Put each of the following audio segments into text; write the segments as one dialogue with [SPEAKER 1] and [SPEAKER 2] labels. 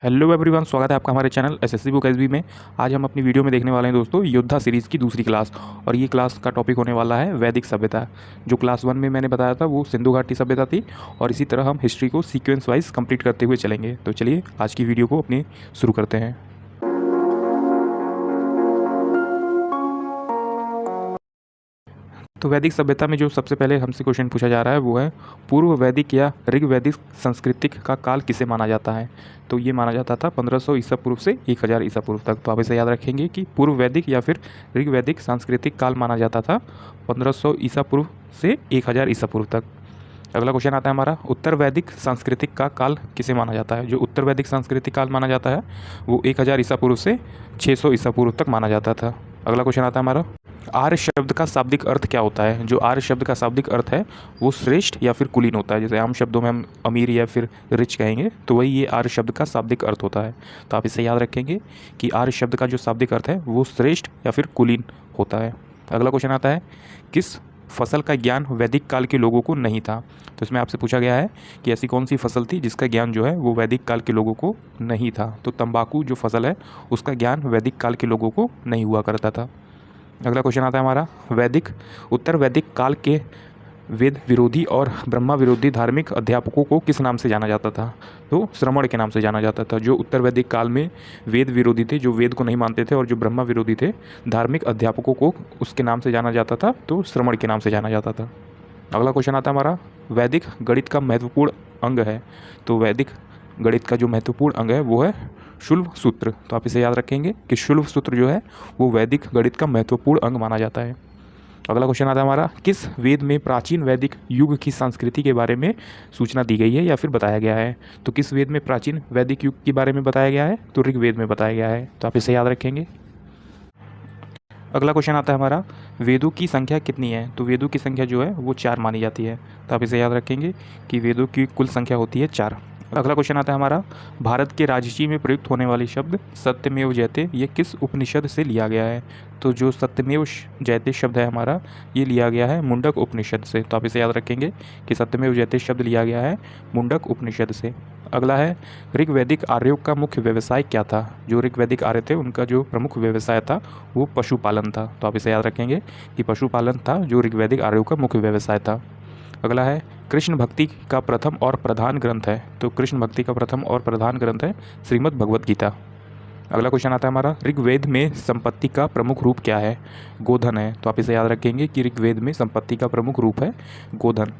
[SPEAKER 1] Hello everyone, स्वागत है आपका हमारे चैनल एसएससी बुक एसबी में। आज हम अपनी वीडियो में देखने वाले हैं दोस्तों योद्धा सीरीज़ की दूसरी क्लास। और ये क्लास का टॉपिक होने वाला है वैदिक सभ्यता। जो क्लास 1 में मैंने बताया था वो सिंधु घाटी सभ्यता थी, और इसी तरह हम हिस्ट्री को सीक्वेंस वाइज कंप्लीट करते हुए चलेंगे। तो चलिए आज की वीडियो को अपनी शुरू करते हैं। तो वैदिक सभ्यता में जो सबसे पहले हमसे क्वेश्चन पूछा जा रहा है वो है पूर्व वैदिक या ऋग वैदिक संस्कृतिक का काल किसे माना जाता है। तो ये माना जाता था 1500 ईसा पूर्व से 1000 ईसा पूर्व तक। तो आप इसे याद रखेंगे कि पूर्व वैदिक या फिर ऋग वैदिक सांस्कृतिक काल माना जाता था 1500 ईसा पूर्व से 1000 ईसा पूर्व तक। अगला क्वेश्चन आता है हमारा, उत्तर वैदिक सांस्कृतिक का काल किसे माना जाता है। जो उत्तर वैदिक सांस्कृतिक काल माना जाता है वो 1000 ईसा पूर्व से 600 ईसा पूर्व तक माना जाता था। अगला क्वेश्चन आता है हमारा, आर्य शब्द का शाब्दिक अर्थ क्या होता है। जो आर्य शब्द का शाब्दिक अर्थ है वो श्रेष्ठ या फिर कुलीन होता है। जैसे आम शब्दों में हम अमीर या फिर रिच कहेंगे, तो वही ये आर्य शब्द का शाब्दिक अर्थ होता है। तो आप इसे याद रखेंगे कि आर्य शब्द का जो शाब्दिक अर्थ है वो श्रेष्ठ या फिर कुलीन होता है। अगला क्वेश्चन आता है, किस फसल का ज्ञान वैदिक काल के लोगों को नहीं था। तो इसमें आपसे पूछा गया है कि ऐसी कौन सी फसल थी जिसका ज्ञान जो है वो वैदिक काल के लोगों को नहीं था। तो तंबाकू जो फसल है उसका ज्ञान वैदिक काल के लोगों को नहीं हुआ करता था। अगला क्वेश्चन आता है हमारा, उत्तर वैदिक काल के वेद विरोधी और ब्रह्मा विरोधी धार्मिक अध्यापकों को किस नाम से जाना जाता था। तो श्रमण के नाम से जाना जाता था। जो उत्तर वैदिक काल में वेद विरोधी थे, जो वेद को नहीं मानते थे, और जो ब्रह्मा विरोधी थे, धार्मिक अध्यापकों को उसके नाम से जाना जाता था, तो श्रमण के नाम से जाना जाता था। अगला क्वेश्चन आता है हमारा, वैदिक गणित का महत्वपूर्ण अंग है। तो वैदिक गणित का जो महत्वपूर्ण अंग है वो है शुल्भ सूत्र। तो आप इसे याद रखेंगे कि शुल्भ सूत्र जो है वो वैदिक गणित का महत्वपूर्ण अंग माना जाता है। अगला क्वेश्चन आता है हमारा, किस वेद में प्राचीन वैदिक युग की संस्कृति के बारे में सूचना दी गई है या फिर बताया गया है। तो किस वेद में प्राचीन वैदिक युग के बारे में बताया गया है। तो ऋग्वेद में बताया गया है। तो आप इसे याद रखेंगे। अगला क्वेश्चन आता है हमारा, वेदों की संख्या कितनी है। तो वेदों की संख्या जो है वो 4 मानी जाती है। तो आप इसे याद रखेंगे कि वेदों की कुल संख्या होती है 4। अगला क्वेश्चन आता है हमारा, भारत के राजसी में प्रयुक्त होने वाली शब्द सत्यमेव जयते ये किस उपनिषद से लिया गया है। तो जो सत्यमेव जयते शब्द है हमारा ये लिया गया है मुंडक उपनिषद से। तो आप इसे याद रखेंगे कि सत्यमेव जयते शब्द लिया गया है मुंडक उपनिषद से। अगला है, ऋग्वैदिक आर्यों का मुख्य व्यवसाय क्या था। जो ऋग्वैदिक आर्य थे उनका जो प्रमुख व्यवसाय था वो पशुपालन था। तो आप इसे याद रखेंगे कि पशुपालन था जो ऋग्वैदिक आर्यों का मुख्य व्यवसाय था। अगला है, कृष्ण भक्ति का प्रथम और प्रधान ग्रंथ है। तो कृष्ण भक्ति का प्रथम और प्रधान ग्रंथ है श्रीमद् भगवद गीता। अगला क्वेश्चन आता है हमारा, ऋग्वेद में संपत्ति का प्रमुख रूप क्या है। गोधन है। तो आप इसे याद रखेंगे कि ऋग्वेद में संपत्ति का प्रमुख रूप है गोधन।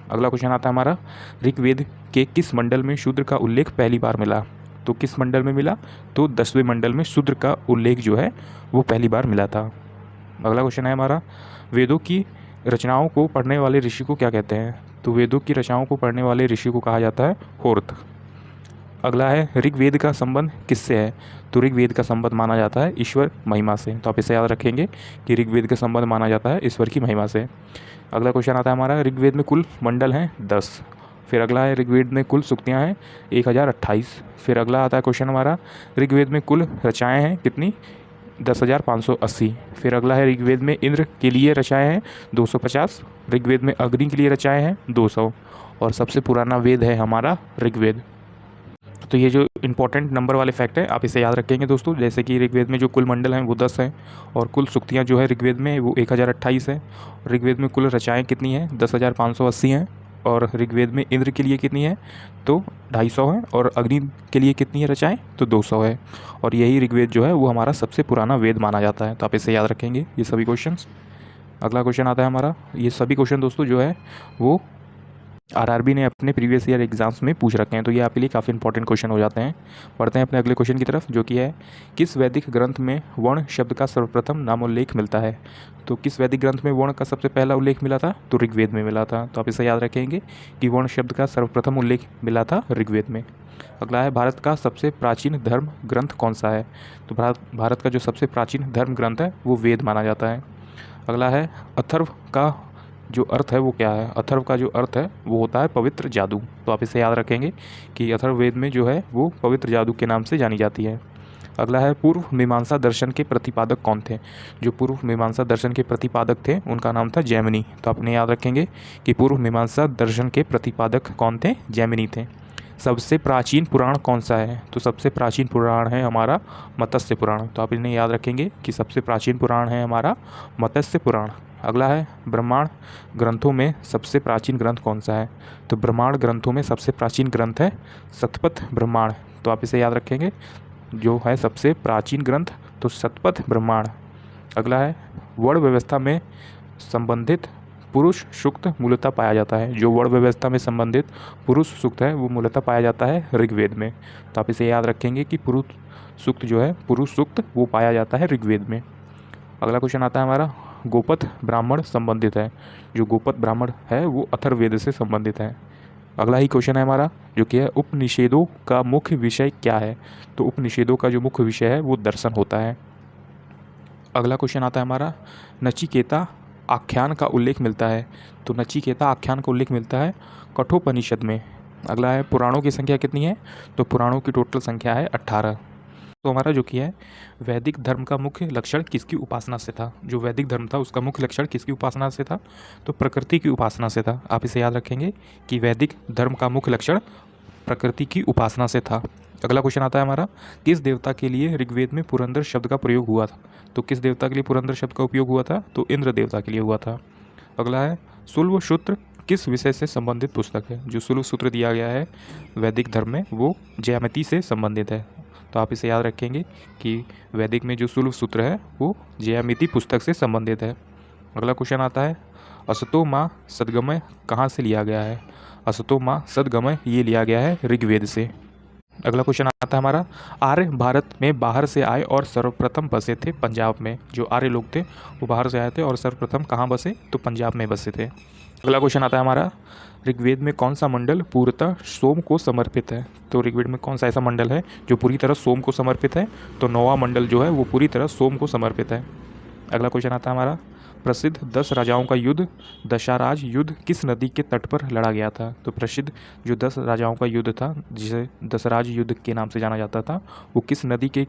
[SPEAKER 1] अगला क्वेश्चन आता है हमारा, ऋग्वेद के किस मंडल में शूद्र का उल्लेख पहली बार मिला। तो किस मंडल में मिला। तो 10वें मंडल में शूद्र का उल्लेख जो है वो पहली बार मिला था। अगला क्वेश्चन है हमारा, वेदों की रचनाओं को पढ़ने वाले ऋषि को क्या कहते हैं। तो वेदों की रचनाओं को पढ़ने वाले ऋषि को कहा जाता है होर्त। अगला है, ऋग्वेद का संबंध किससे है। तो ऋग्वेद का संबंध माना जाता है ईश्वर महिमा से। तो आप इसे याद रखेंगे कि ऋग्वेद का संबंध माना जाता है ईश्वर की महिमा से। अगला क्वेश्चन आता है हमारा, ऋग्वेद में कुल मंडल हैं 10। फिर अगला है, ऋग्वेद में कुल सूक्तियाँ हैं 1028। फिर अगला आता है क्वेश्चन हमारा, ऋग्वेद में कुल रचनाएँ हैं कितनी 10,580। फिर अगला है, ऋग्वेद में इंद्र के लिए रचनाएँ हैं 250। ऋग्वेद में अग्नि के लिए रचनाएँ हैं 200। और सबसे पुराना वेद है हमारा ऋग्वेद। तो ये जो इंपॉर्टेंट नंबर वाले फैक्ट हैं आप इसे याद रखेंगे दोस्तों। जैसे कि ऋग्वेद में जो कुल मंडल हैं वो 10 हैं, और कुल सूक्तियाँ जो है ऋग्वेद में वो 1028 है। ऋग्वेद में कुल रचनाएँ कितनी हैं 10,580 हैं। और ऋग्वेद में इंद्र के लिए कितनी है तो 250 है। और अग्नि के लिए कितनी है रचनाएँ तो 200 है। और यही ऋग्वेद जो है वो हमारा सबसे पुराना वेद माना जाता है। तो आप इसे याद रखेंगे ये सभी क्वेश्चंस। अगला क्वेश्चन आता है हमारा, ये सभी क्वेश्चन दोस्तों जो है वो आरआरबी ने अपने प्रीवियस ईयर एग्जाम्स में पूछ रखे हैं। तो ये आपके लिए काफ़ी इंपॉर्टेंट क्वेश्चन हो जाते हैं। पढ़ते हैं अपने अगले क्वेश्चन की तरफ, जो कि है, किस वैदिक ग्रंथ में वर्ण शब्द का सर्वप्रथम नामोल्लेख मिलता है। तो किस वैदिक ग्रंथ में वर्ण का सबसे पहला उल्लेख मिला था तो ऋग्वेद में मिला था। तो आप इसे याद रखेंगे कि वर्ण शब्द का सर्वप्रथम उल्लेख मिला था ऋग्वेद में। अगला है, भारत का सबसे प्राचीन धर्म ग्रंथ कौन सा है। तो भारत का जो सबसे प्राचीन धर्म ग्रंथ है वो वेद माना जाता है। अगला है, अथर्व का जो अर्थ है वो क्या है। अथर्व का जो अर्थ है वो होता है पवित्र जादू। तो आप इसे याद रखेंगे कि अथर्ववेद में जो है वो पवित्र जादू के नाम से जानी जाती है। अगला है, पूर्व मीमांसा दर्शन के प्रतिपादक कौन थे। जो पूर्व मीमांसा दर्शन के प्रतिपादक थे उनका नाम था जैमिनी। तो आपने याद रखेंगे कि पूर्व मीमांसा दर्शन के प्रतिपादक कौन थे, जैमिनी थे। सबसे प्राचीन पुराण कौन सा है? तो सबसे प्राचीन पुराण है हमारा मत्स्य पुराण। तो आप इन्हें याद रखेंगे कि सबसे प्राचीन पुराण है हमारा मत्स्य पुराण। अगला है ब्रह्मांड ग्रंथों में सबसे प्राचीन ग्रंथ कौन सा है? तो ब्रह्मांड ग्रंथों में सबसे प्राचीन ग्रंथ है शतपथ ब्रह्मांड। तो आप इसे याद रखेंगे, जो है सबसे प्राचीन ग्रंथ तो शतपथ ब्रह्मांड। अगला है वर्ण व्यवस्था में संबंधित पुरुष सूक्त मूलतः पाया जाता है। जो वर्ण व्यवस्था में संबंधित पुरुष सूक्त है वो मूलतः पाया जाता है ऋग्वेद में। तो आप इसे याद रखेंगे कि पुरुष सूक्त जो है पुरुष सूक्त वो पाया जाता है ऋग्वेद में। अगला क्वेश्चन आता है हमारा गोपथ ब्राह्मण संबंधित है। जो गोपथ ब्राह्मण है वो अथर्ववेद से संबंधित है। अगला ही क्वेश्चन है हमारा जो कि है उपनिषेधों का मुख्य विषय क्या है? तो उपनिषेधों का जो मुख्य विषय है वो दर्शन होता है। अगला क्वेश्चन आता है हमारा नचिकेता आख्यान का उल्लेख मिलता है। तो नचिकेता आख्यान का उल्लेख मिलता है कठोपनिषद में। अगला है पुराणों की संख्या कितनी है? तो पुराणों की टोटल संख्या है 18। तो हमारा जो कि है वैदिक धर्म का मुख्य लक्षण किसकी उपासना से था? जो वैदिक धर्म था उसका मुख्य लक्षण किसकी उपासना से था? तो प्रकृति की उपासना से था। आप इसे याद रखेंगे कि वैदिक धर्म का मुख्य लक्षण प्रकृति की उपासना से था। अगला क्वेश्चन आता है हमारा किस देवता के लिए ऋग्वेद में पुरंदर शब्द का प्रयोग हुआ था? तो किस देवता के लिए पुरंदर शब्द का उपयोग हुआ था? तो इंद्र देवता के लिए हुआ था। अगला है शुल्व सूत्र किस विषय से संबंधित पुस्तक है? जो शुल्व सूत्र दिया गया है वैदिक धर्म में वो ज्यामिति से संबंधित है। तो आप इसे याद रखेंगे कि वैदिक में जो शुल्व सूत्र है वो ज्यामिति पुस्तक से संबंधित है। अगला क्वेश्चन आता है असतो माँ सद्गमय कहाँ से लिया गया है? असतो माँ सद्गमय ये लिया गया है ऋग्वेद से। अगला क्वेश्चन आता है हमारा आर्य भारत में बाहर से आए और सर्वप्रथम बसे थे पंजाब में। जो आर्य लोग थे वो बाहर से आए थे और सर्वप्रथम कहाँ बसे? तो पंजाब में बसे थे। अगला क्वेश्चन आता है हमारा ऋग्वेद में कौन सा मंडल पूर्णतः सोम को समर्पित है? तो ऋग्वेद में कौन सा ऐसा मंडल है जो पूरी तरह सोम को समर्पित है? तो 9वां मंडल जो है वो पूरी तरह सोम को समर्पित है। अगला क्वेश्चन आता है हमारा प्रसिद्ध 10 राजाओं का युद्ध दशाराज युद्ध किस नदी के तट पर लड़ा गया था? तो प्रसिद्ध जो 10 राजाओं का युद्ध था जिसे दशराज युद्ध के नाम से जाना जाता था वो किस नदी के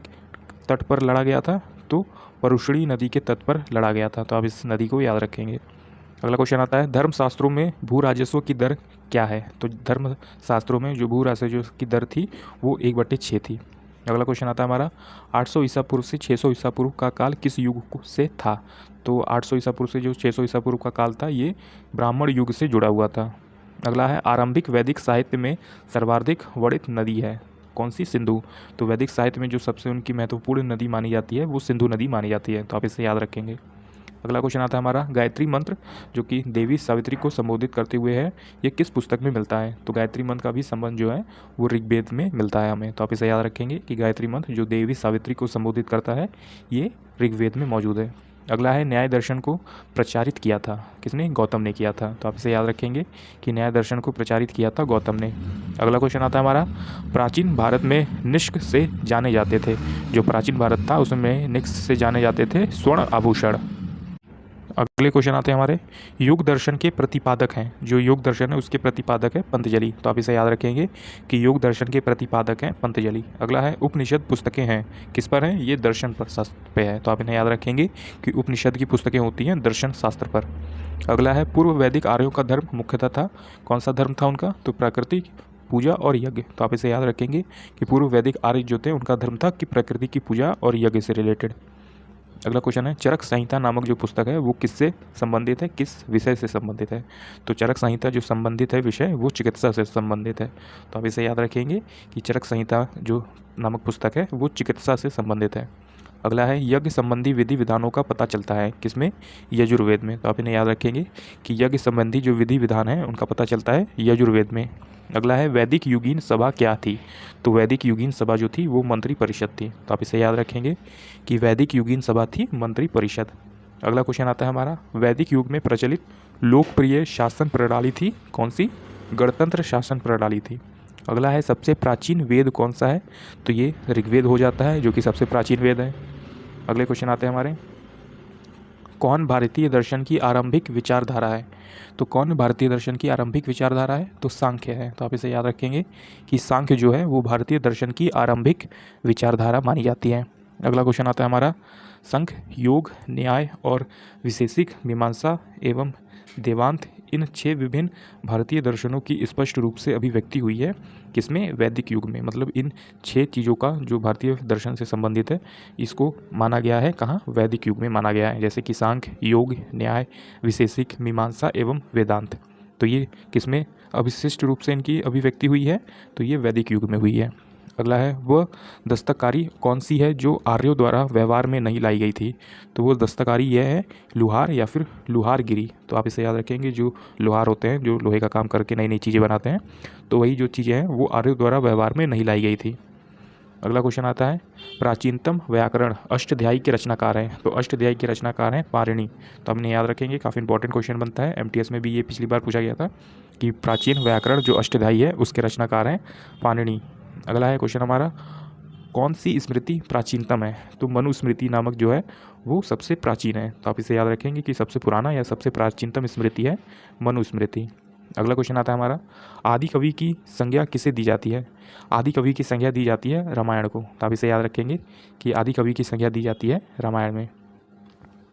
[SPEAKER 1] तट पर लड़ा गया था? तो परुषणी नदी के तट पर लड़ा गया था। तो आप इस नदी को याद रखेंगे। अगला क्वेश्चन आता है धर्मशास्त्रों में भू राजस्व की दर क्या है? तो धर्मशास्त्रों में जो भू राजस्व की दर थी वो 1/6 थी। अगला क्वेश्चन आता है हमारा 800 ईसा पूर्व से 600 ईसा पूर्व का काल किस युग से था? तो 800 ईसा पूर्व से जो 600 ईसा पूर्व का काल था ये ब्राह्मण युग से जुड़ा हुआ था। अगला है आरंभिक वैदिक साहित्य में सर्वाधिक वर्णित नदी है कौन सी? सिंधु। तो वैदिक साहित्य में जो सबसे उनकी महत्वपूर्ण नदी मानी जाती है वो सिंधु नदी मानी जाती है। तो आप इसे याद रखेंगे। अगला क्वेश्चन आता है हमारा गायत्री मंत्र जो कि देवी सावित्री को संबोधित करते हुए है ये किस पुस्तक में मिलता है? तो गायत्री मंत्र का भी संबंध जो है वो ऋग्वेद में मिलता है हमें। तो आप इसे याद रखेंगे कि गायत्री मंत्र जो देवी सावित्री को संबोधित करता है ये ऋग्वेद में मौजूद है। अगला है न्याय दर्शन को प्रचारित किया था किसने? गौतम ने किया था। तो आप इसे याद रखेंगे कि न्याय दर्शन को प्रचारित किया था गौतम ने। अगला क्वेश्चन आता है हमारा प्राचीन भारत में निष्क से जाने जाते थे। जो प्राचीन भारत था उसमें निष्क से जाने जाते थे स्वर्ण आभूषण। अगले क्वेश्चन आते हैं हमारे योग दर्शन के प्रतिपादक हैं। जो योग दर्शन है उसके प्रतिपादक है पतंजलि। तो आप इसे याद रखेंगे कि योग दर्शन के प्रतिपादक हैं पतंजलि। अगला है उपनिषद पुस्तकें हैं किस पर हैं? ये दर्शन पर शास्त्र पे है। तो आप इन्हें याद रखेंगे कि उपनिषद की पुस्तकें होती हैं दर्शन शास्त्र पर। अगला है पूर्व वैदिक आर्यों का धर्म मुख्यतः था कौन सा धर्म था उनका? तो प्रकृति पूजा और यज्ञ। तो आप इसे याद रखेंगे कि पूर्व वैदिक आर्य जो थे उनका धर्म था कि प्रकृति की पूजा और यज्ञ से रिलेटेड। अगला क्वेश्चन है चरक संहिता नामक जो पुस्तक है वो किससे संबंधित है किस विषय से संबंधित है? तो चरक संहिता जो संबंधित है विषय वो चिकित्सा से संबंधित है। तो आप इसे याद रखेंगे कि चरक संहिता जो नामक पुस्तक है वो चिकित्सा से संबंधित है। अगला है यज्ञ संबंधी विधि विधानों का पता चलता है किसमें? यजुर्वेद में। तो आप इन्हें याद रखेंगे कि यज्ञ संबंधी जो विधि विधान है उनका पता चलता है यजुर्वेद में। अगला है वैदिक युगीन सभा क्या थी? तो वैदिक युगीन सभा जो थी वो मंत्री परिषद थी। तो आप इसे याद रखेंगे कि वैदिक युगीन सभा थी मंत्री परिषद। अगला क्वेश्चन आता है हमारा वैदिक युग में प्रचलित लोकप्रिय शासन प्रणाली थी कौन सी? गणतंत्र शासन प्रणाली थी। अगला है सबसे प्राचीन वेद कौन सा है? तो ये ऋग्वेद हो जाता है जो कि सबसे प्राचीन वेद है। अगले क्वेश्चन आते हैं हमारे कौन भारतीय दर्शन की आरंभिक विचारधारा है? तो कौन भारतीय दर्शन की आरंभिक विचारधारा है? तो सांख्य है। तो आप इसे याद रखेंगे कि सांख्य जो है वो भारतीय दर्शन की आरंभिक विचारधारा मानी जाती है। अगला क्वेश्चन आता है हमारा सांख्य योग न्याय और विशेषिक मीमांसा एवं वेदांत इन 6 विभिन्न भारतीय दर्शनों की स्पष्ट रूप से अभिव्यक्ति हुई है किसमें? वैदिक युग में। मतलब इन 6 चीज़ों का जो भारतीय दर्शन से संबंधित है इसको माना गया है कहाँ? वैदिक युग में माना गया है। जैसे कि सांख्य, योग, न्याय, विशेषिक, मीमांसा एवं वेदांत। तो ये किसमें अविशिष्ट रूप से इनकी अभिव्यक्ति हुई है? तो ये वैदिक युग में हुई है। अगला है, वह दस्तकारी कौन सी है जो आर्यों द्वारा व्यवहार में नहीं लाई गई थी? तो वो दस्तकारी यह है लुहार या फिर लुहारगिरी। तो आप इसे याद रखेंगे, जो लुहार होते हैं जो लोहे का काम करके नई नई चीज़ें बनाते हैं, तो वही जो चीज़ें हैं वो आर्यों द्वारा व्यवहार में नहीं लाई गई थी। अगला क्वेश्चन आता है, प्राचीनतम व्याकरण अष्टाध्यायी के रचनाकार हैं। तो अष्टाध्यायी के रचनाकार हैं पाणिनि। तो हमने याद रखेंगे, काफ़ी इंपॉर्टेंट क्वेश्चन बनता है। एमटीएस में भी ये पिछली बार पूछा गया था कि प्राचीन व्याकरण जो अष्टाध्यायी है उसके रचनाकार हैं पाणिनि। अगला है क्वेश्चन हमारा, कौन सी स्मृति प्राचीनतम है? तो मनुस्मृति नामक जो है वो सबसे प्राचीन है। तो आप इसे याद रखेंगे कि सबसे पुराना या सबसे प्राचीनतम स्मृति है मनुस्मृति। अगला क्वेश्चन आता है हमारा, आदि कवि की संज्ञा किसे दी जाती है? आदि कवि की संज्ञा दी जाती है रामायण को। तो आप इसे याद रखेंगे कि आदि कवि की संज्ञा दी जाती है रामायण में।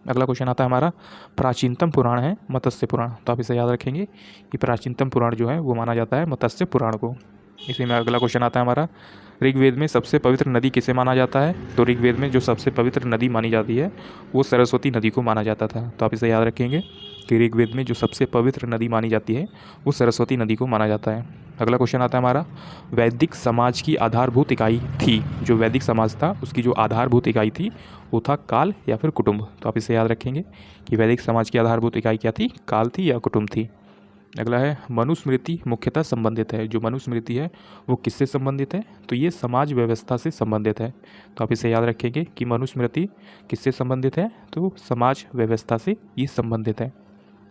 [SPEAKER 1] अगला क्वेश्चन आता है हमारा, प्राचीनतम पुराण है मत्स्य पुराण। तो आप इसे याद रखेंगे कि प्राचीनतम पुराण जो है वो माना जाता है मत्स्य पुराण को। इसी में अगला क्वेश्चन आता है हमारा, ऋग्वेद में सबसे पवित्र नदी किसे माना जाता है? तो ऋग्वेद में जो सबसे पवित्र नदी मानी जाती है वो सरस्वती नदी को माना जाता था। तो आप इसे याद रखेंगे कि ऋग्वेद में जो सबसे पवित्र नदी मानी जाती है वो सरस्वती नदी को माना जाता है। अगला क्वेश्चन आता है हमारा, वैदिक समाज की आधारभूत इकाई थी। जो वैदिक समाज था उसकी जो आधारभूत इकाई थी वो था काल या फिर कुटुंब। तो आप इसे याद रखेंगे कि वैदिक समाज की आधारभूत इकाई क्या थी? काल थी या कुटुंब थी। अगला है, मनुस्मृति मुख्यतः संबंधित है। जो मनुस्मृति है वो किससे संबंधित है? तो ये समाज व्यवस्था से संबंधित है। तो आप इसे याद रखेंगे कि मनुस्मृति किससे संबंधित है? तो समाज व्यवस्था से ये संबंधित है।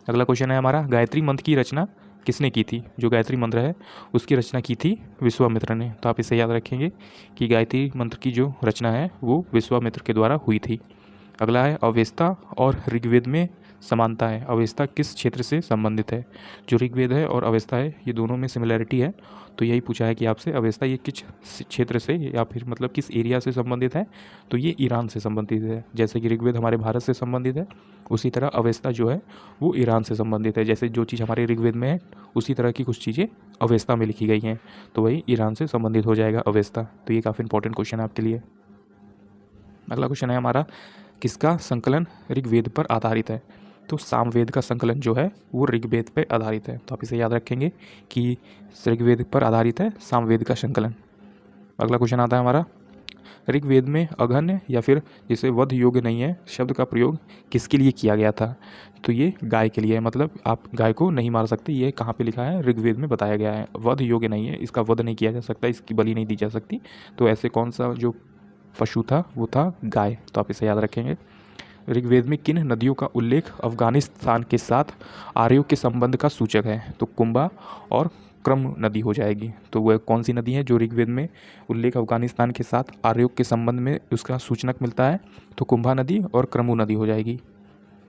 [SPEAKER 1] अगला क्वेश्चन है हमारा, गायत्री मंत्र की रचना किसने की थी? जो गायत्री मंत्र है उसकी रचना की थी विश्वामित्र ने। तो आप इसे याद रखेंगे कि गायत्री मंत्र की जो रचना है वो विश्वामित्र के द्वारा हुई थी। अगला है, अवेस्ता और ऋग्वेद में समानता है। अवेस्ता किस क्षेत्र से संबंधित है? जो ऋग्वेद है और अवेस्ता है ये दोनों में सिमिलैरिटी है। तो यही पूछा है कि आपसे अवेस्ता ये किस क्षेत्र से या फिर मतलब किस एरिया से संबंधित है? तो ये ईरान से संबंधित है। जैसे कि ऋग्वेद हमारे भारत से संबंधित है उसी तरह अवेस्ता जो है वो ईरान से संबंधित है। जैसे जो चीज़ हमारे ऋग्वेद में है उसी तरह की कुछ चीज़ें अवेस्ता में लिखी गई हैं, तो वही ईरान से संबंधित हो जाएगा अवेस्ता। तो ये काफ़ी इंपॉर्टेंट क्वेश्चन है आपके लिए। अगला क्वेश्चन है हमारा, किसका संकलन ऋग्वेद पर आधारित है? तो सामवेद का संकलन जो है वो ऋग्वेद पर आधारित है। तो आप इसे याद रखेंगे कि ऋग्वेद पर आधारित है सामवेद का संकलन। अगला क्वेश्चन आता है हमारा, ऋग्वेद में अघन्य या फिर जिसे वध योग्य नहीं है शब्द का प्रयोग किसके लिए किया गया था? तो ये गाय के लिए है। मतलब आप गाय को नहीं मार सकते, ये कहाँ पे लिखा है? ऋग्वेद में बताया गया है। वध योग्य नहीं है, इसका वध नहीं किया जा सकता, इसकी बलि नहीं दी जा सकती। तो ऐसे कौन सा जो पशु था वो था गाय। तो आप इसे याद रखेंगे। ऋग्वेद में किन नदियों का उल्लेख अफगानिस्तान के साथ आर्यों के संबंध का सूचक है? तो कुंभा और क्रम नदी हो जाएगी। तो वह कौन सी नदी है जो ऋग्वेद में उल्लेख अफगानिस्तान के साथ आर्यों के संबंध में उसका सूचनक मिलता है? तो कुंभा नदी और क्रमु नदी हो जाएगी।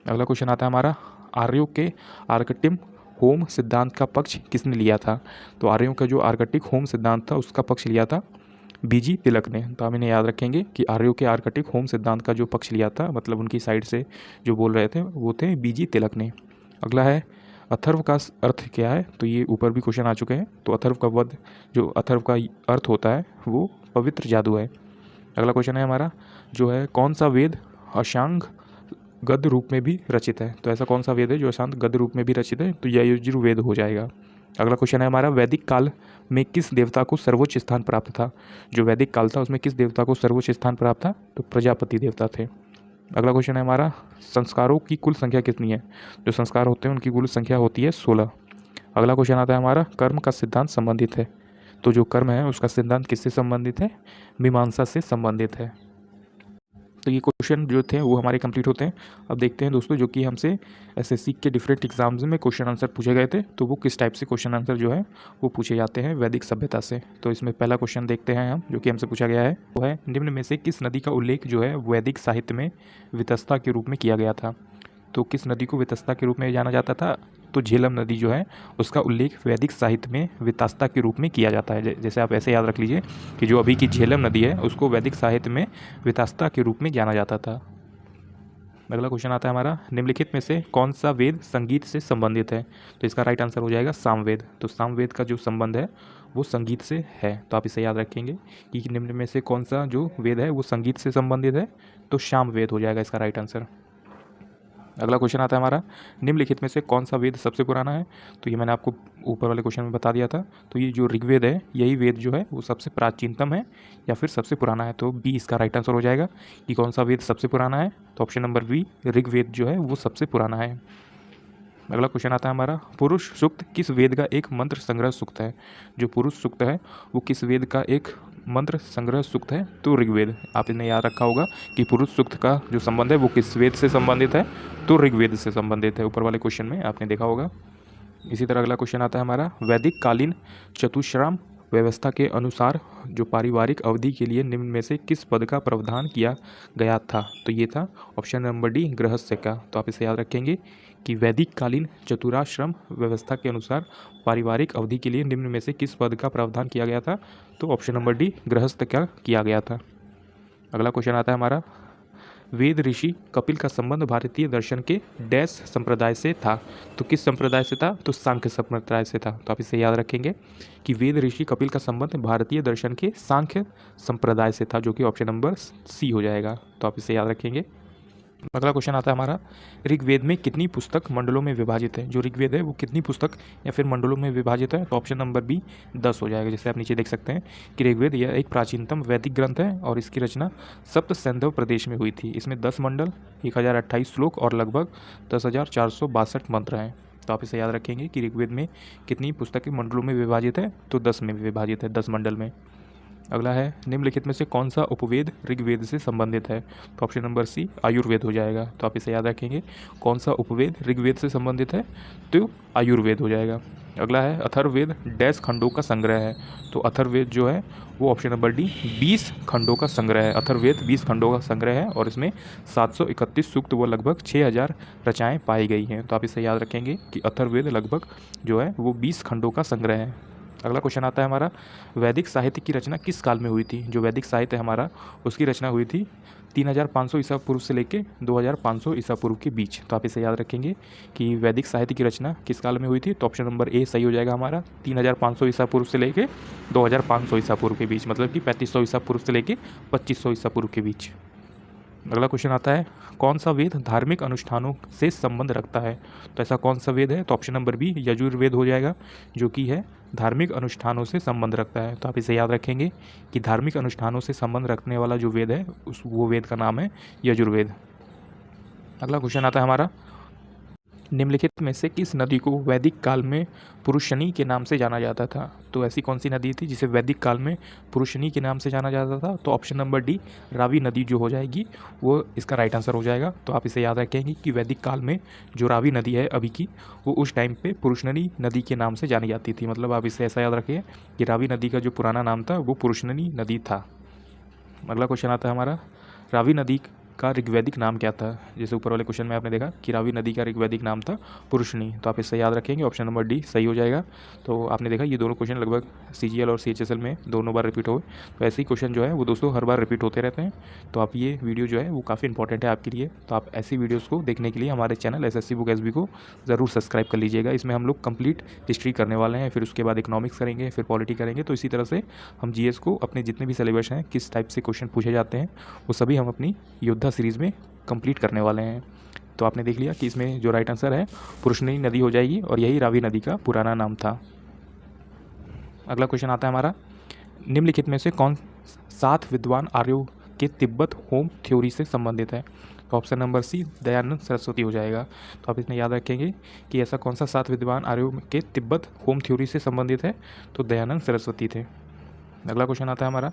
[SPEAKER 1] अगला क्वेश्चन आता है हमारा, आर्यों के आर्कटिम होम सिद्धांत का पक्ष किसने लिया था? तो आर्यों का जो आर्कटिक होम सिद्धांत था उसका पक्ष लिया था बीजी तिलक ने। तो हम इन्हें याद रखेंगे कि आर्यों के आर्कटिक होम सिद्धांत का जो पक्ष लिया था, मतलब उनकी साइड से जो बोल रहे थे वो थे बीजी तिलक ने। अगला है, अथर्व का अर्थ क्या है? तो ये ऊपर भी क्वेश्चन आ चुके हैं। तो अथर्व का वध जो अथर्व का अर्थ होता है वो पवित्र जादू है। अगला क्वेश्चन है हमारा, जो है कौन सा वेद अशांग गद्य रूप में भी रचित है? तो ऐसा कौन सा वेद है जो अशांत गद्य रूप में भी रचित है? तो यजुर्वेद हो जाएगा। अगला क्वेश्चन है हमारा, वैदिक काल में किस देवता को सर्वोच्च स्थान प्राप्त था? जो वैदिक काल था उसमें किस देवता को सर्वोच्च स्थान प्राप्त था? तो प्रजापति देवता थे। अगला क्वेश्चन है हमारा, संस्कारों की कुल संख्या कितनी है? जो संस्कार होते हैं उनकी कुल संख्या होती है 16। अगला क्वेश्चन आता है हमारा, कर्म का सिद्धांत संबंधित है। तो जो कर्म है उसका सिद्धांत किससे संबंधित है? मीमांसा से संबंधित है। तो ये क्वेश्चन जो थे वो हमारे कंप्लीट होते हैं। अब देखते हैं दोस्तों, जो कि हमसे एसएससी के डिफरेंट एग्जाम्स में क्वेश्चन आंसर पूछे गए थे, तो वो किस टाइप से क्वेश्चन आंसर जो है वो पूछे जाते हैं वैदिक सभ्यता से। तो इसमें पहला क्वेश्चन देखते हैं हम, जो कि हमसे पूछा गया है वो है, निम्न में से किस नदी का उल्लेख जो है वैदिक साहित्य में वितस्ता के रूप में किया गया था? तो किस नदी को वितस्ता के रूप में जाना जाता था? तो झेलम नदी जो है उसका उल्लेख वैदिक साहित्य में वितस्ता के रूप में किया जाता है। जैसे आप ऐसे याद रख लीजिए कि जो अभी की झेलम नदी है उसको वैदिक साहित्य में वितस्ता के रूप में जाना जाता था। अगला क्वेश्चन आता है हमारा, निम्नलिखित में से कौन सा वेद संगीत से संबंधित है? तो इसका राइट आंसर हो जाएगा सामवेद। तो सामवेद का जो संबंध है वो संगीत से है। तो आप इसे याद रखेंगे कि निम्न में से कौन सा जो वेद है वो संगीत से संबंधित है, तो साम वेद हो जाएगा इसका राइट आंसर। अगला क्वेश्चन आता है हमारा, निम्नलिखित में से कौन सा वेद सबसे पुराना है। तो ये मैंने आपको ऊपर वाले क्वेश्चन में बता दिया था। तो ये जो ऋग्वेद है, यही वेद जो है वो सबसे प्राचीनतम है या फिर सबसे पुराना है। तो बी इसका राइट आंसर हो जाएगा कि कौन सा वेद सबसे पुराना है। तो ऑप्शन नंबर बी, ऋग्वेद जो है वो सबसे पुराना है। अगला क्वेश्चन आता है हमारा, पुरुष सूक्त किस वेद का एक मंत्र संग्रह सूक्त है। जो पुरुष सूक्त है वो किस वेद का एक मंत्र संग्रह सूक्त है। तो ऋग्वेद। आप इन्हें याद रखा होगा कि पुरुष सूक्त का जो संबंध है वो किस वेद से संबंधित है, तो ऋग्वेद से संबंधित है। ऊपर वाले क्वेश्चन में आपने देखा होगा। इसी तरह अगला क्वेश्चन आता है हमारा, वैदिक कालीन चतुश्राम व्यवस्था के अनुसार जो पारिवारिक अवधि के लिए निम्न में से किस पद का प्रावधान किया गया था। तो ये था ऑप्शन नंबर डी, गृहस्थ का। तो आप इसे याद रखेंगे कि वैदिक कालीन चतुराश्रम व्यवस्था के अनुसार पारिवारिक अवधि के लिए निम्न में से किस पद का प्रावधान किया गया था। तो ऑप्शन नंबर डी, गृहस्थ का किया गया था। अगला क्वेश्चन आता है हमारा, वेद ऋषि कपिल का संबंध भारतीय दर्शन के डैश संप्रदाय से था। तो किस संप्रदाय से था, तो सांख्य संप्रदाय से था। तो आप इसे याद रखेंगे कि वेद ऋषि कपिल का संबंध भारतीय दर्शन के सांख्य संप्रदाय से था, जो कि ऑप्शन नंबर सी हो जाएगा। तो आप इसे याद रखेंगे। अगला क्वेश्चन आता है हमारा, ऋग्वेद में कितनी पुस्तक मंडलों में विभाजित है। जो ऋग्वेद है वो कितनी पुस्तक या फिर मंडलों में विभाजित है। तो ऑप्शन नंबर बी 10 हो जाएगा। जैसे आप नीचे देख सकते हैं कि ऋग्वेद यह एक प्राचीनतम वैदिक ग्रंथ है और इसकी रचना सप्त सैंधव प्रदेश में हुई थी। इसमें 10 मंडल, 1028 श्लोक और लगभग 10,462 मंत्र हैं। तो आप इसे याद रखेंगे कि ऋग्वेद में कितनी पुस्तकें मंडलों में विभाजित है, तो 10 में विभाजित है, 10 मंडल में। अगला है, निम्नलिखित में से कौन सा उपवेद ऋग्वेद से संबंधित है। तो ऑप्शन नंबर सी, आयुर्वेद हो जाएगा। तो आप इसे याद रखेंगे, कौन सा उपवेद ऋग्वेद से संबंधित है, तो आयुर्वेद हो जाएगा। अगला है, अथर्ववेद डैश खंडों का संग्रह है। तो अथर्ववेद जो है वो ऑप्शन नंबर डी 20 खंडों का संग्रह है। अथर्ववेद 20 खंडों का संग्रह है और इसमें 731 सूक्त व लगभग 6000 रचनाएँ पाई गई हैं। तो आप इसे याद रखेंगे कि अथर्ववेद लगभग जो है वो 20 खंडों का संग्रह है। अगला क्वेश्चन आता है हमारा, वैदिक साहित्य की रचना किस काल में हुई थी। जो वैदिक साहित्य है हमारा उसकी रचना हुई थी 3500 ईसा पूर्व से लेके 2500 ईसा पूर्व के बीच। तो आप इसे याद रखेंगे कि वैदिक साहित्य की रचना किस काल में हुई थी। तो ऑप्शन नंबर ए सही हो जाएगा हमारा, 3500 ईसा पूर्व से लेके 2500 ईसा पूर्व के बीच, मतलब कि 3500 ईसा पूर्व से लेके 2500 ईसा पूर्व के बीच। अगला क्वेश्चन आता है, कौन सा वेद धार्मिक अनुष्ठानों से संबंध रखता है। तो ऐसा कौन सा वेद है। तो ऑप्शन नंबर बी, यजुर्वेद हो जाएगा, जो कि है धार्मिक अनुष्ठानों से संबंध रखता है। तो आप इसे याद रखेंगे कि धार्मिक अनुष्ठानों से संबंध रखने वाला जो वेद है वो वेद का नाम है यजुर्वेद। अगला क्वेश्चन आता है हमारा, निम्नलिखित में से किस नदी को वैदिक काल में पुरुषनी के नाम से जाना जाता था। तो ऐसी कौन सी नदी थी जिसे वैदिक काल में पुरुषनी के नाम से जाना जाता था। तो ऑप्शन नंबर डी, रावी नदी जो हो जाएगी वो इसका राइट आंसर हो जाएगा। तो आप इसे याद रखेंगे कि वैदिक काल में जो रावी नदी है अभी की, वो उस टाइम पे पुरुषनी नदी के नाम से जानी जाती थी। मतलब आप इसे ऐसा याद रखिए कि रावी नदी का जो पुराना नाम था वो पुरुषनी नदी था। अगला क्वेश्चन आता है हमारा, रावी नदी का ऋग्वैदिक नाम क्या था। जैसे ऊपर वाले क्वेश्चन में आपने देखा कि रावी नदी का ऋग्वैदिक नाम था पुरुषनी। तो आप इससे याद रखेंगे, ऑप्शन नंबर डी सही हो जाएगा। तो आपने देखा ये दोनों क्वेश्चन लगभग सीजीएल और सीएचएसएल में दोनों बार रिपीट हुए। तो ऐसे ही क्वेश्चन जो है वो दोस्तों हर बार रिपीट होते रहते हैं। तो आप ये वीडियो जो है वो काफ़ी इंपॉर्टेंट है आपके लिए। तो आप ऐसी वीडियोज़ को देखने के लिए हमारे चैनल एसएससी बुक एसबी को ज़रूर सब्सक्राइब कर लीजिएगा। इसमें हम लोग कंप्लीट हिस्ट्री करने वाले हैं, फिर उसके बाद इकोनॉमिक्स करेंगे, फिर पॉलिटी करेंगे। तो इसी तरह से हम जीएस को अपने जितने भी सिलेबस हैं, किस टाइप से क्वेश्चन पूछे जाते हैं, वो सभी हम अपनी योद्धा सीरीज़ में कंप्लीट करने वाले हैं। तो आपने देख लिया कि इसमें जो राइट आंसर है पुरुषनी नदी हो जाएगी और यही रावी नदी का पुराना नाम था। अगला क्वेश्चन आता है हमारा, निम्नलिखित में से कौन 7 विद्वान आर्यों के तिब्बत होम थ्योरी से संबंधित है। तो option number C, Dayanand Saraswati हो जाएगा। तो आप इसमें याद रखेंगे कि ऐसा कौन सा 7 विद्वान आर्यों के तिब्बत होम थ्योरी से संबंधित है। तो दयानंद सरस्वती थे। अगला क्वेश्चन आता है हमारा,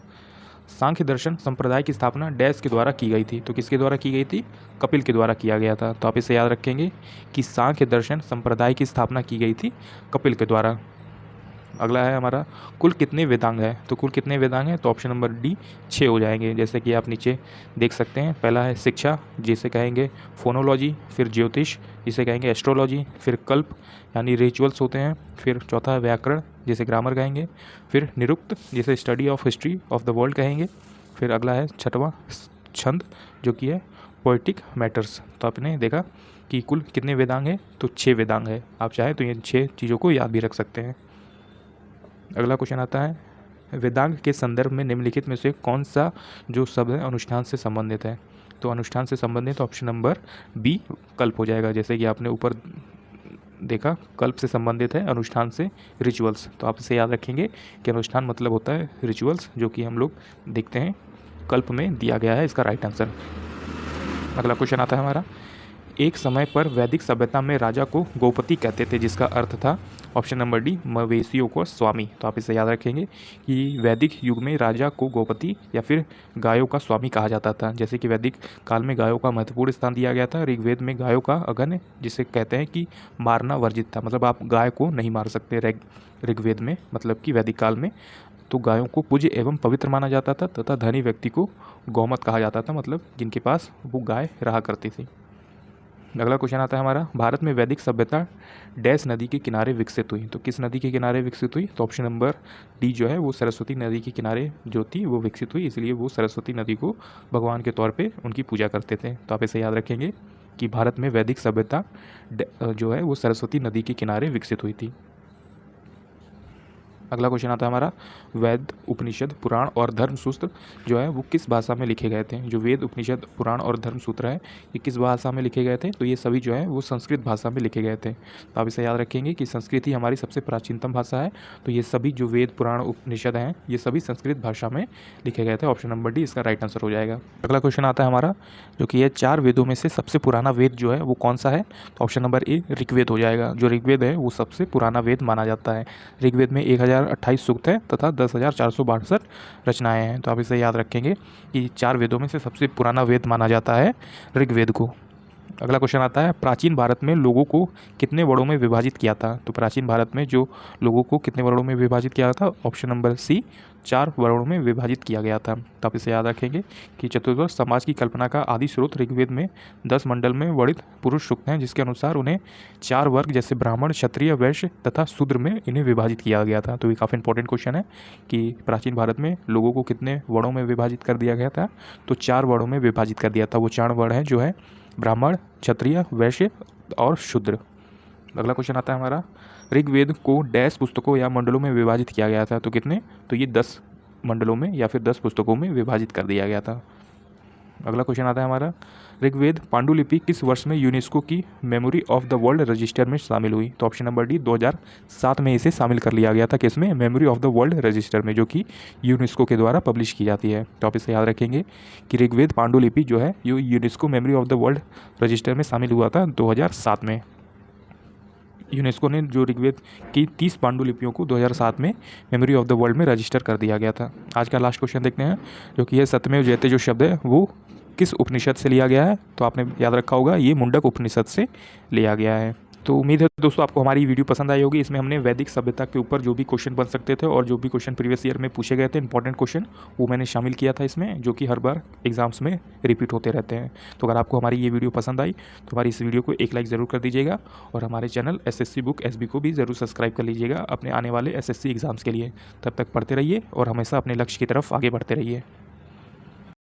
[SPEAKER 1] सांख्य दर्शन संप्रदाय की स्थापना डैश के द्वारा की गई थी। तो किसके द्वारा की गई थी, कपिल के द्वारा किया गया था। तो आप इसे याद रखेंगे कि सांख्य दर्शन संप्रदाय की स्थापना की गई थी कपिल के द्वारा। अगला है हमारा, कुल कितने वेदांग है। तो कुल कितने वेदांग हैं। तो ऑप्शन नंबर डी 6 हो जाएंगे। जैसे कि आप नीचे देख सकते हैं, पहला है शिक्षा जिसे कहेंगे फोनोलॉजी, फिर ज्योतिष जिसे कहेंगे एस्ट्रोलॉजी, फिर कल्प यानी रिचुअल्स होते हैं, फिर चौथा है व्याकरण जिसे ग्रामर कहेंगे, फिर निरुक्त जिसे study of history of the world कहेंगे, फिर अगला है छठवां छंद जो कि है पोएटिक मैटर्स। तो आपने देखा कि कुल कितने वेदांग हैं। तो 6 वेदांग है। आप चाहें तो ये 6 चीज़ों को याद भी रख सकते हैं। अगला क्वेश्चन आता है वेदांग के संदर्भ में निम्नलिखित में से कौन सा जो शब्द है अनुष्ठान से संबंधित है। तो अनुष्ठान से संबंधित ऑप्शन नंबर बी कल्प हो जाएगा। जैसे कि आपने ऊपर देखा कल्प से संबंधित है, अनुष्ठान से रिचुअल्स। तो आप इसे याद रखेंगे कि अनुष्ठान मतलब होता है रिचुअल्स, जो कि हम लोग देखते हैं कल्प में दिया गया है इसका राइट आंसर। अगला क्वेश्चन आता है हमारा, एक समय पर वैदिक सभ्यता में राजा को गोपति कहते थे जिसका अर्थ था ऑप्शन नंबर डी मवेशियों को स्वामी। तो आप इसे याद रखेंगे कि वैदिक युग में राजा को गोपति या फिर गायों का स्वामी कहा जाता था। जैसे कि वैदिक काल में गायों का महत्वपूर्ण स्थान दिया गया था। ऋग्वेद में गायों का अगन जिसे कहते हैं कि मारना वर्जित था, मतलब आप गाय को नहीं मार सकते ऋग्वेद में, मतलब कि वैदिक काल में। तो गायों को पूज्य एवं पवित्र माना जाता था तथा धनी व्यक्ति को गौमत कहा जाता था, मतलब जिनके पास वो गाय रहा करती थी। अगला क्वेश्चन आता है हमारा, भारत में वैदिक सभ्यता डैश नदी के किनारे विकसित हुई। तो किस नदी के किनारे विकसित हुई। तो ऑप्शन नंबर डी जो है वो सरस्वती नदी के किनारे जो थी वो विकसित हुई, इसलिए वो सरस्वती नदी को भगवान के तौर पे उनकी पूजा करते थे। तो आप इसे याद रखेंगे कि भारत में वैदिक सभ्यता जो है वो सरस्वती नदी के किनारे विकसित हुई थी। अगला क्वेश्चन आता है हमारा, वेद उपनिषद पुराण और धर्मसूत्र जो है वो किस भाषा में लिखे गए थे। जो वेद उपनिषद पुराण और धर्मसूत्र है ये किस भाषा में लिखे गए थे। तो ये सभी जो है वो संस्कृत भाषा में लिखे गए थे। तो आप इसे याद रखेंगे कि संस्कृत ही हमारी सबसे प्राचीनतम भाषा है। तो ये सभी जो वेद पुराण उपनिषद हैं ये सभी संस्कृत भाषा में लिखे गए थे। ऑप्शन नंबर डी इसका राइट आंसर हो जाएगा। अगला क्वेश्चन आता है हमारा, जो कि ये 4 वेदों में से सबसे पुराना वेद जो है वो कौन सा है। तो ऑप्शन नंबर ए ऋग्वेद हो जाएगा। जो ऋग्वेद है वो सबसे पुराना वेद माना जाता है। ऋग्वेद में 1028 सूक्त है तथा 10,462 रचनाएं हैं। तो आप इसे याद रखेंगे कि 4 वेदों में से सबसे पुराना वेद माना जाता है ऋग्वेद को। अगला क्वेश्चन आता है, प्राचीन भारत में लोगों को कितने वर्णों में विभाजित किया था। तो प्राचीन भारत में जो लोगों को कितने वर्णों में विभाजित किया था। ऑप्शन नंबर सी 4 वर्णों में विभाजित किया गया था। तो आप इसे याद रखेंगे कि चतुर्वर्ग समाज की कल्पना का आदि स्रोत ऋग्वेद में 10 मंडल में वर्णित पुरुष सूक्त हैं, जिसके अनुसार उन्हें 4 वर्ग जैसे ब्राह्मण, क्षत्रिय, वैश्य तथा शूद्र में इन्हें विभाजित किया गया था। तो ये काफ़ी इंपॉर्टेंट क्वेश्चन है कि प्राचीन भारत में लोगों को कितने वर्णों में विभाजित कर दिया गया था। तो 4 वर्णों में विभाजित कर दिया था। वो 4 वर्ण हैं जो है ब्राह्मण, क्षत्रिय, वैश्य और शूद्र। अगला क्वेश्चन आता है हमारा, ऋग्वेद को डैश पुस्तकों या मंडलों में विभाजित किया गया था। तो कितने। तो ये 10 मंडलों में या फिर 10 पुस्तकों में विभाजित कर दिया गया था। अगला क्वेश्चन आता है हमारा, ऋग्वेद पांडुलिपि किस वर्ष में यूनेस्को की memory of the world register में शामिल हुई। तो ऑप्शन नंबर डी 2007 में इसे शामिल कर लिया गया था। किसमें। Memory of the world register में, जो कि यूनेस्को के द्वारा पब्लिश की जाती है। तो आप इसे याद रखेंगे कि ऋग्वेद पांडुलिपि जो है ये UNESCO memory of the world register में शामिल हुआ था 2007 में। यूनेस्को ने जो ऋग्वेद की 30 पांडुलिपियों को 2007 में मेमोरी ऑफ द वर्ल्ड में रजिस्टर कर दिया गया था। आज का लास्ट क्वेश्चन देखते हैं, जो कि यह सत्यमेव जयते जो शब्द है वो किस उपनिषद से लिया गया है। तो आपने याद रखा होगा ये मुंडक उपनिषद से लिया गया है। तो उम्मीद है दोस्तों आपको हमारी वीडियो पसंद आई होगी। इसमें हमने वैदिक सभ्यता के ऊपर जो भी क्वेश्चन बन सकते थे और जो भी क्वेश्चन प्रीवियस ईयर में पूछे गए थे इंपॉर्टेंट क्वेश्चन, वो मैंने शामिल किया था इसमें, जो कि हर बार एग्जाम्स में रिपीट होते रहते हैं। तो अगर आपको हमारी ये वीडियो पसंद आई तो हमारी इस वीडियो को एक लाइक ज़रूर कर दीजिएगा और हमारे चैनल SSC बुक SB को भी ज़रूर सब्सक्राइब कर लीजिएगा अपने आने वाले SSC एग्ज़ाम्स के लिए। तब तक पढ़ते रहिए और हमेशा अपने लक्ष्य की तरफ आगे बढ़ते रहिए।